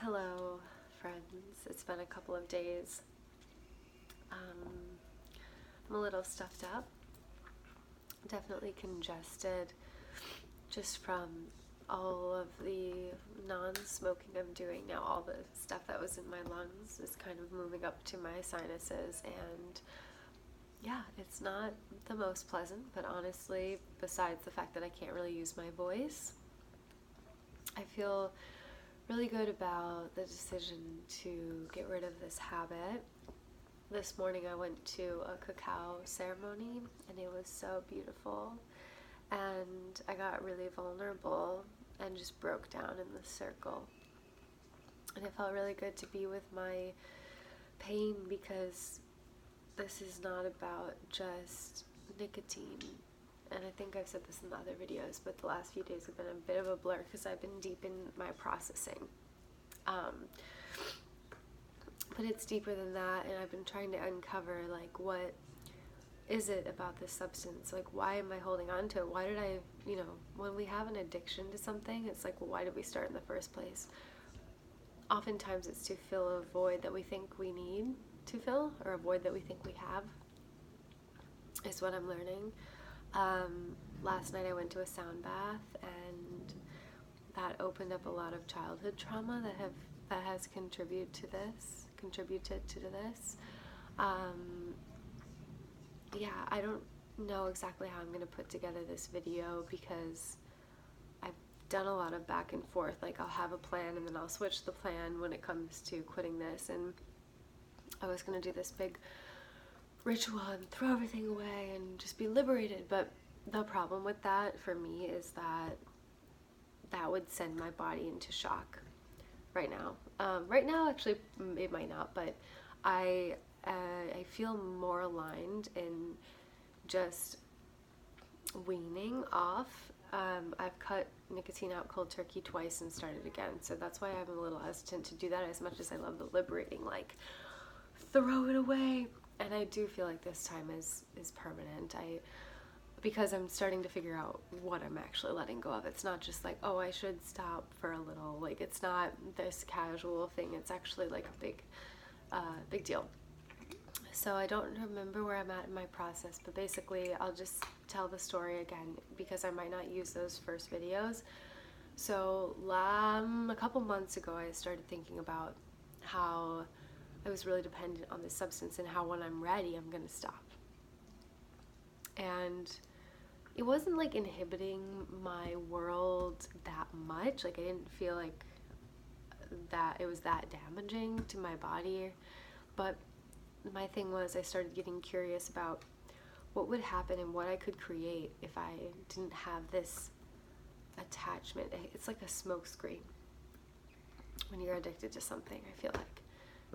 Hello, friends. It's been a couple of days. I'm a little stuffed up, definitely congested just from all of the non-smoking I'm doing now. All the stuff that was in my lungs is kind of moving up to my sinuses, and yeah, it's not the most pleasant, but honestly, besides the fact that I can't really use my voice, I feel really good about the decision to get rid of this habit. This morning I went to a cacao ceremony and it was so beautiful, and I got really vulnerable and just broke down in the circle. And it felt really good to be with my pain, because this is not about just nicotine. And I think I've said this in the other videos, but the last few days have been a bit of a blur because I've been deep in my processing. But it's deeper than that, and I've been trying to uncover, like, what is it about this substance? Like, why am I holding on to it? Why did I, when we have an addiction to something, it's like, well, why did we start in the first place? Oftentimes it's to fill a void that we think we need to fill, or a void that we think we have, is what I'm learning. Last night I went to a sound bath, and that opened up a lot of childhood trauma that has contributed to this. Yeah, I don't know exactly how I'm going to put together this video, because I've done a lot of back and forth. Like, I'll have a plan and then I'll switch the plan when it comes to quitting this, and I was going to do this big ritual and throw everything away and just be liberated, but the problem with that for me is that would send my body into shock right now. Right now, actually, it might not, but I feel more aligned in just weaning off. I've cut nicotine out cold turkey twice and started again, so that's why I'm a little hesitant to do that, as much as I love the liberating, like, throw it away. And I do feel like this time is permanent. Because I'm starting to figure out what I'm actually letting go of. It's not just like, oh, I should stop for a little. Like, it's not this casual thing. It's actually like a big deal. So I don't remember where I'm at in my process, but basically I'll just tell the story again, because I might not use those first videos. So a couple months ago, I started thinking about how I was really dependent on this substance, and how when I'm ready, I'm gonna stop. And it wasn't like inhibiting my world that much. Like, I didn't feel like that it was that damaging to my body. But my thing was, I started getting curious about what would happen and what I could create if I didn't have this attachment. It's like a smoke screen when you're addicted to something. I feel like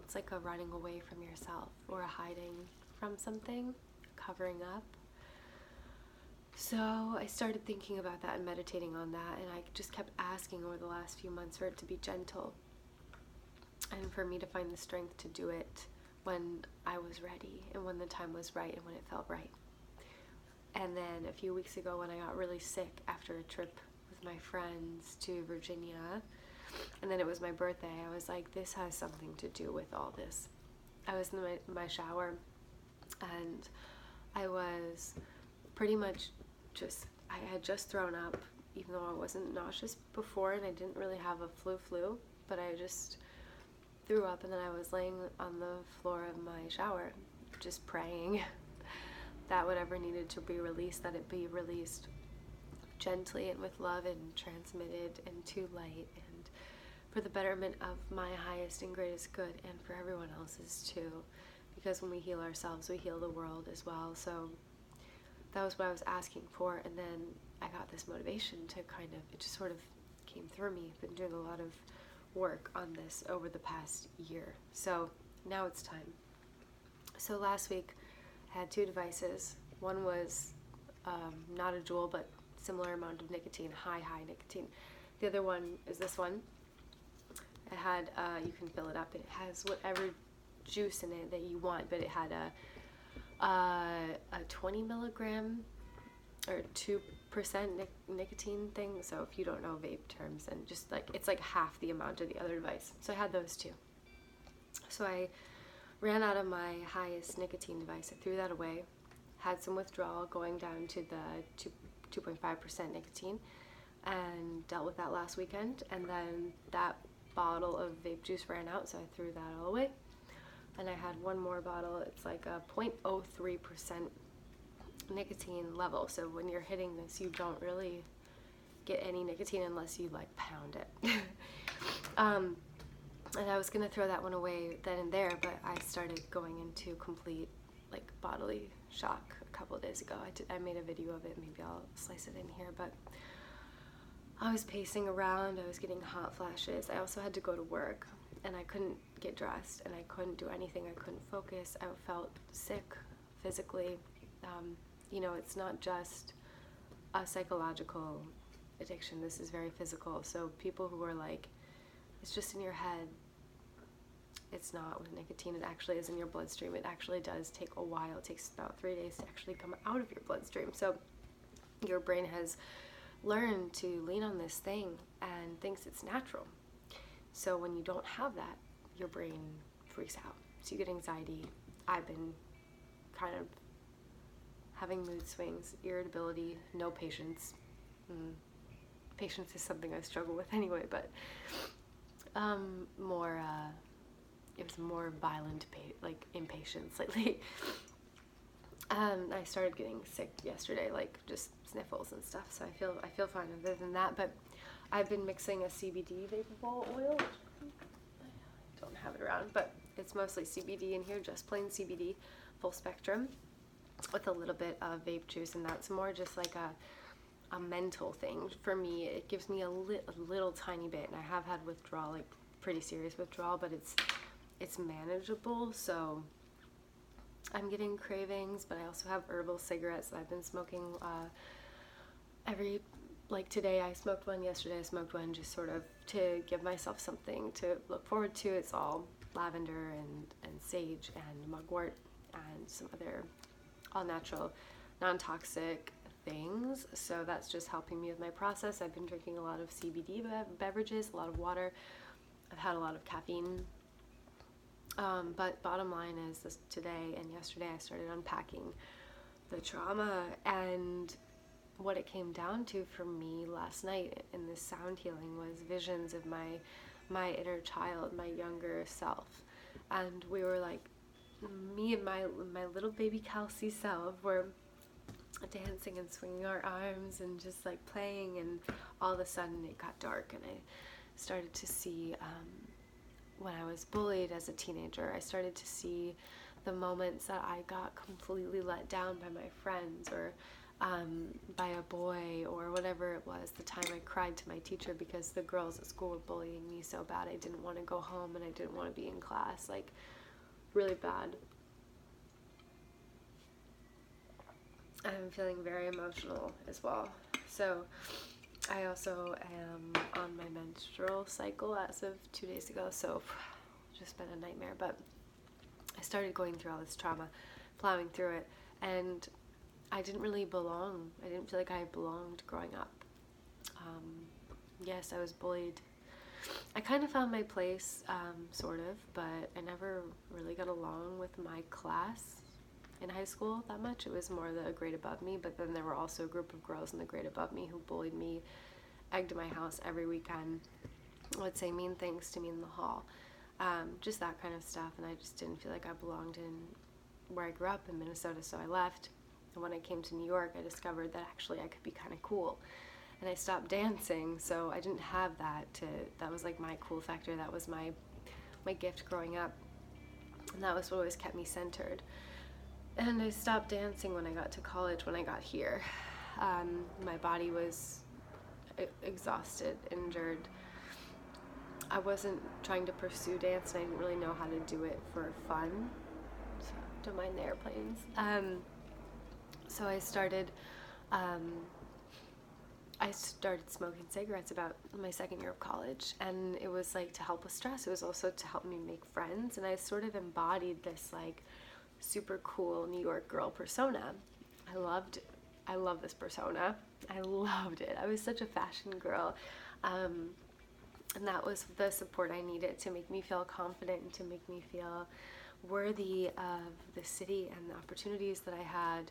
it's like a running away from yourself, or a hiding from something, covering up. So I started thinking about that and meditating on that, and I just kept asking over the last few months for it to be gentle, and for me to find the strength to do it when I was ready, and when the time was right, and when it felt right. And then a few weeks ago, when I got really sick after a trip with my friends to Virginia, and then it was my birthday, I was like, this has something to do with all this. I was in my shower, and I was pretty much I had just thrown up, even though I wasn't nauseous before, and I didn't really have a flu, but I just threw up, and then I was laying on the floor of my shower, just praying that whatever needed to be released, that it be released gently and with love, and transmitted into light, and for the betterment of my highest and greatest good, and for everyone else's too, because when we heal ourselves, we heal the world as well. So that was what I was asking for, and then I got this motivation to it just sort of came through me. I've been doing a lot of work on this over the past year, so now it's time. So last week I had 2 devices. One was not a Juul, but similar amount of nicotine, high nicotine. The other one is this one. It had, you can fill it up, and it has whatever juice in it that you want, but it had a 20 milligram or 2% nicotine thing. So if you don't know vape terms, and just like it's like half the amount of the other device. So I had those two. So I ran out of my highest nicotine device. I threw that away. Had some withdrawal going down to the 2.5% nicotine, and dealt with that last weekend. And then that bottle of vape juice ran out, so I threw that all away. And I had one more bottle. It's like a 0.03% nicotine level. So when you're hitting this, you don't really get any nicotine unless you like pound it. And I was gonna throw that one away then and there, but I started going into complete like bodily shock a couple of days ago. I made a video of it. Maybe I'll slice it in here, but I was pacing around. I was getting hot flashes. I also had to go to work, and I couldn't get dressed, and I couldn't do anything. I couldn't focus. I felt sick physically. You know, it's not just a psychological addiction. This is very physical. So people who are like, it's just in your head, it's not. With nicotine, it actually is in your bloodstream. It actually does take a while. It takes about 3 days to actually come out of your bloodstream. So your brain has learned to lean on this thing and thinks it's natural. So when you don't have that, your brain freaks out. So you get anxiety. I've been kind of having mood swings, irritability, no patience. Patience is something I struggle with anyway, but it was more violent, like impatience lately. I started getting sick yesterday, like just sniffles and stuff. So I feel fine other than that. But I've been mixing a CBD vapor oil. I don't have it around, but it's mostly CBD in here, just plain CBD, full spectrum, with a little bit of vape juice, and that's more just like a mental thing for me. It gives me a little tiny bit, and I have had withdrawal, like pretty serious withdrawal, but it's manageable. So I'm getting cravings, but I also have herbal cigarettes that I've been smoking like today I smoked one, yesterday I smoked one, just sort of to give myself something to look forward to. It's all lavender and sage and mugwort and some other all natural, non-toxic things. So that's just helping me with my process. I've been drinking a lot of CBD beverages, a lot of water. I've had a lot of caffeine. But bottom line is this, today and yesterday I started unpacking the trauma, and what it came down to for me last night in this sound healing was visions of my inner child, my younger self. And we were like, me and my little baby Kelsey self were dancing and swinging our arms and just like playing, and all of a sudden it got dark, and I started to see when I was bullied as a teenager, I started to see the moments that I got completely let down by my friends, or by a boy, or whatever it was. The time I cried to my teacher because the girls at school were bullying me so bad I didn't want to go home and I didn't want to be in class, like really bad. I'm feeling very emotional as well. So I also am on my menstrual cycle as of 2 days ago, so it's just been a nightmare. But I started going through all this trauma, plowing through it, and I didn't really belong. I didn't feel like I belonged growing up. Yes, I was bullied. I kind of found my place, sort of, but I never really got along with my class in high school that much. It was more the grade above me, but then there were also a group of girls in the grade above me who bullied me, egged my house every weekend, would say mean things to me in the hall, just that kind of stuff, and I just didn't feel like I belonged in where I grew up in Minnesota, so I left. And when I came to New York, I discovered that actually I could be kind of cool, and I stopped dancing, so I didn't have that was like my cool factor. That was my gift growing up, and that was what always kept me centered. And I stopped dancing when I got to college, when I got here. My body was exhausted, injured. I wasn't trying to pursue dance, and I didn't really know how to do it for fun. So don't mind the airplanes. So I started smoking cigarettes about my second year of college, and it was like to help with stress. It was also to help me make friends, and I sort of embodied this like super cool New York girl persona. I love this persona. I loved it. I was such a fashion girl. And that was the support I needed to make me feel confident and to make me feel worthy of the city and the opportunities that I had.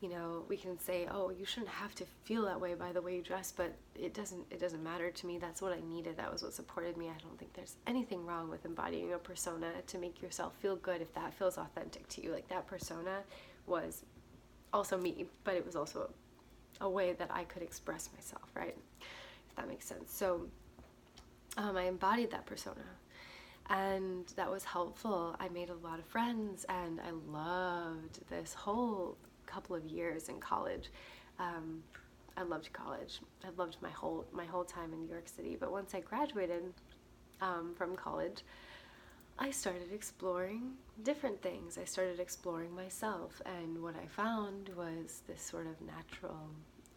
You know, we can say, oh, you shouldn't have to feel that way by the way you dress, but it doesn't matter to me. That's what I needed. That was what supported me. I don't think there's anything wrong with embodying a persona to make yourself feel good if that feels authentic to you. Like, that persona was also me, but it was also a way that I could express myself, right? If that makes sense. So I embodied that persona, and that was helpful. I made a lot of friends, and I loved this whole couple of years in college. I loved college. I loved my whole time in New York City. But once I graduated from college, I started exploring different things. I started exploring myself, and what I found was this sort of natural,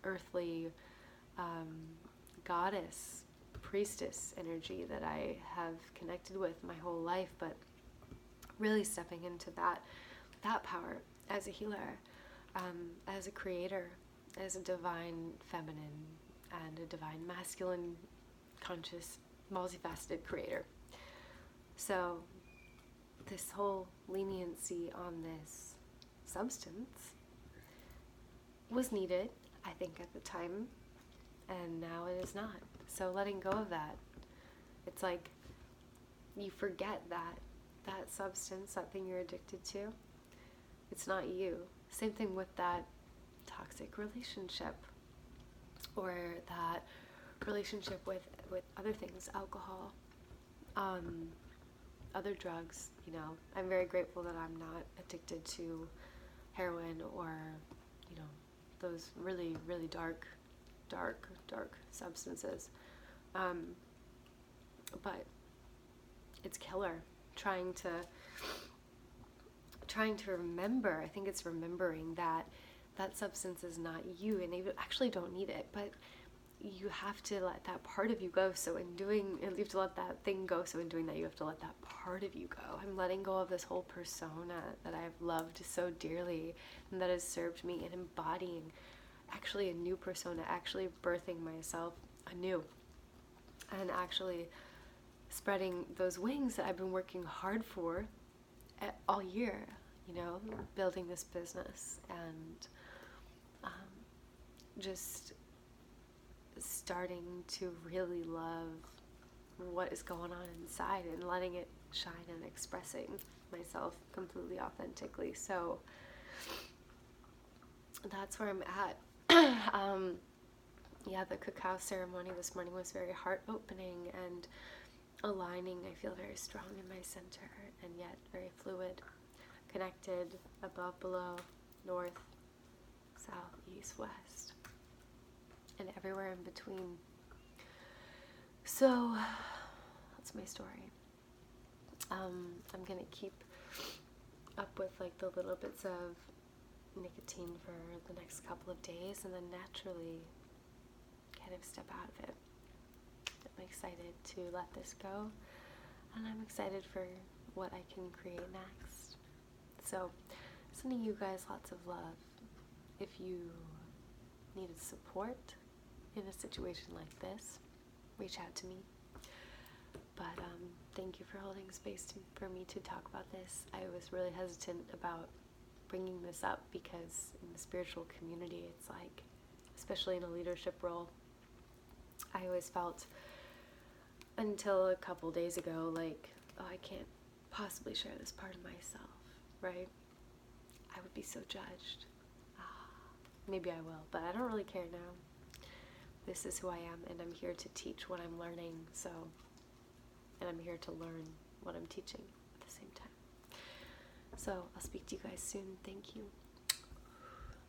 earthly goddess, priestess energy that I have connected with my whole life, but really stepping into that power as a healer, as a creator, as a divine feminine and a divine masculine, conscious, multifaceted creator. So this whole leniency on this substance was needed, I think, at the time, and now it is not. So letting go of that, it's like you forget that substance, that thing you're addicted to, it's not you. Same thing with that toxic relationship, or that relationship with other things, alcohol, other drugs. You know, I'm very grateful that I'm not addicted to heroin or, you know, those really, really dark substances. But it's killer. Trying to remember, I think it's remembering that substance is not you, and you actually don't need it, but you have to let that part of you go. So you have to let that thing go. So in doing that, you have to let that part of you go. I'm letting go of this whole persona that I've loved so dearly and that has served me, and embodying actually a new persona, actually birthing myself anew, and actually spreading those wings that I've been working hard for all year, you know, building this business and just starting to really love what is going on inside and letting it shine and expressing myself completely authentically. So that's where I'm at. Yeah, the cacao ceremony this morning was very heart-opening and aligning. I feel very strong in my center, and yet very fluid, connected, above, below, north, south, east, west, and everywhere in between. So that's my story. I'm gonna keep up with like the little bits of nicotine for the next couple of days, and then naturally kind of step out of it. I'm excited to let this go, and I'm excited for what I can create next. So, sending you guys lots of love. If you needed support in a situation like this, reach out to me. But thank you for holding space for me to talk about this. I was really hesitant about bringing this up because in the spiritual community, it's like, especially in a leadership role, I always felt until a couple days ago like, oh, I can't possibly share this part of myself, right? I would be so judged. Maybe I will, but I don't really care now. This is who I am, and I'm here to teach what I'm learning, and I'm here to learn what I'm teaching at the same time. So I'll speak to you guys soon. Thank you.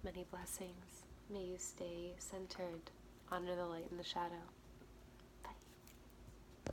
Many blessings. May you stay centered, honor the light and the shadow.